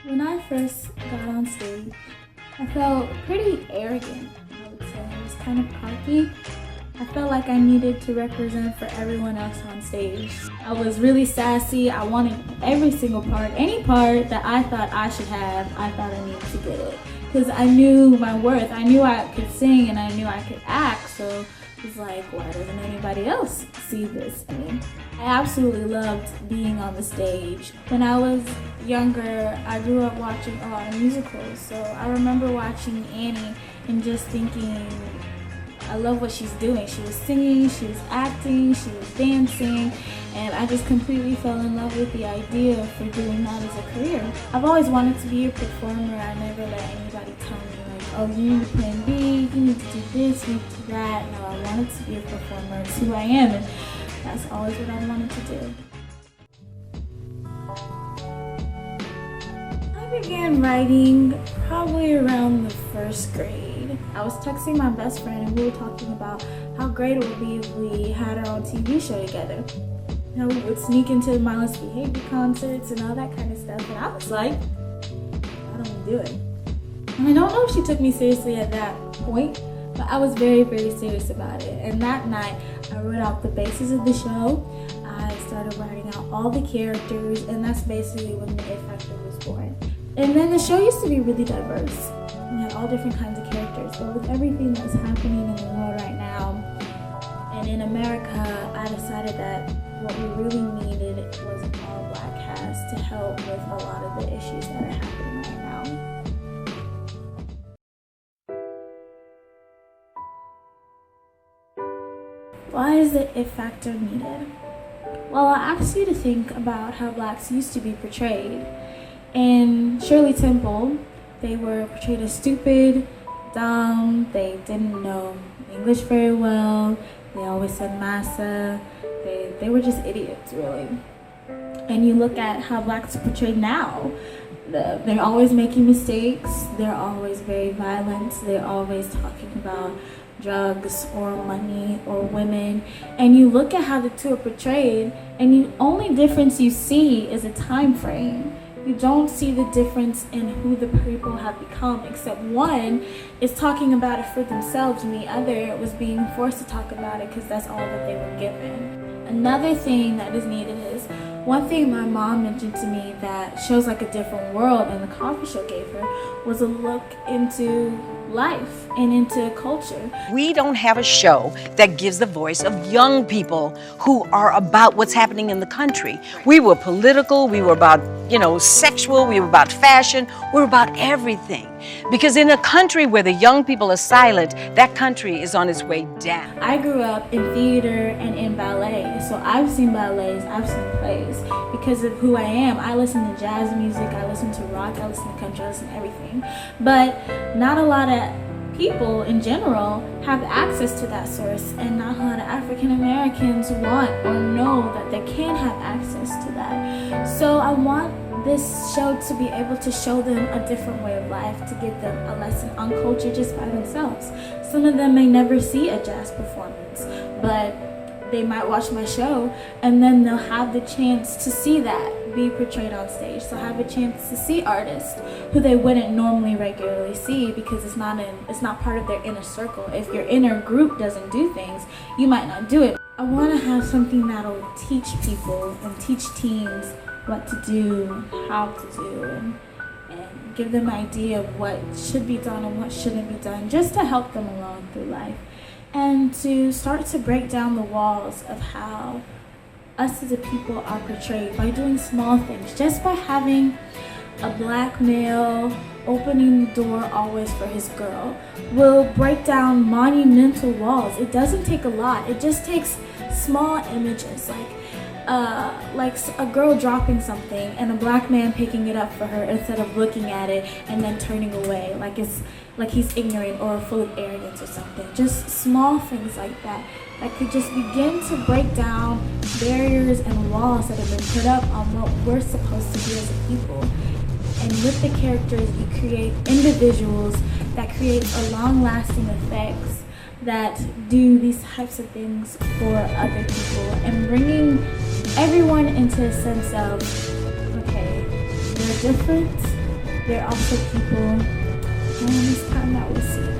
When I first got on stage, I felt pretty arrogant, I would say. I was kind of cocky. I felt like I needed to represent for everyone else on stage. I was really sassy. I wanted every single part, any part that I thought I should have, I thought I needed to get it. Because I knew my worth. I knew I could sing and I knew I could act, so it was like, why doesn't anybody else see this in me? I absolutely loved being on the stage. When I was younger, I grew up watching a lot of musicals, so I remember watching Annie and just thinking, I love what she's doing. She was singing, she was acting, she was dancing, and I just completely fell in love with the idea for doing that as a career. I've always wanted to be a performer. I never let anybody tell me like, oh, you need to plan B, you need to do this, you need to do that. No, I wanted to be a performer. It's who I am, and that's always what I wanted to do. I began writing probably around the first grade. I was texting my best friend and we were talking about how great it would be if we had our own TV show together. You know, we would sneak into mindless behavior concerts and all that kind of stuff, and I was like, why don't we do it? And I don't know if she took me seriously at that point, but I was very, very serious about it. And that night, I wrote out the basis of the show. I started writing out all the characters, and that's basically when the It Factor was born. And then the show used to be really diverse. We had all different kinds of characters, but with everything that's happening in the world right now, and in America, I decided that what we really needed was an all-black cast to help with a lot of the issues that are happening right now. Why is the It Factor needed? Well, I asked you to think about how blacks used to be portrayed. In Shirley Temple, they were portrayed as stupid, dumb, they didn't know English very well, they always said massa, they were just idiots, really. And you look at how blacks are portrayed now, they're always making mistakes, they're always very violent, they're always talking about drugs or money or women, and you look at how the two are portrayed, and the only difference you see is a time frame. You don't see the difference in who the people have become, except one is talking about it for themselves and the other was being forced to talk about it because that's all that they were given. Another thing that is needed is, one thing my mom mentioned to me that shows like a different world and the coffee show gave her was a look into life and into culture. We don't have a show that gives the voice of young people who are about what's happening in the country. We were political, we were about, sexual, we were about fashion, we were about everything. Because in a country where the young people are silent, that country is on its way down. I grew up in theater and in ballet, so I've seen ballets, I've seen plays. Because of who I am, I listen to jazz music, I listen to rock, I listen to country, I listen to everything. But not a lot of people in general have access to that source, and not a lot of African Americans want or know that they can have access to that. So I want this show to be able to show them a different way of life, to give them a lesson on culture just by themselves. Some of them may never see a jazz performance, but they might watch my show and then they'll have the chance to see that be portrayed on stage. So have a chance to see artists who they wouldn't normally regularly see because it's not part of their inner circle. If your inner group doesn't do things, you might not do it. I want to have something that'll teach people and teach teens what to do, how to do, and give them an idea of what should be done and what shouldn't be done, just to help them along through life. And to start to break down the walls of how us as a people are portrayed by doing small things, just by having a black male opening the door always for his girl will break down monumental walls. It doesn't take a lot, it just takes small images, like a girl dropping something and a black man picking it up for her instead of looking at it and then turning away like he's ignorant or full of arrogance or something. Just small things like that could just begin to break down barriers and walls that have been put up on what we're supposed to be as a people. And with the characters, you create individuals that create a long-lasting effects that do these types of things for other people, and bringing everyone into a sense of, okay, they're different, there are also people, it's time that we see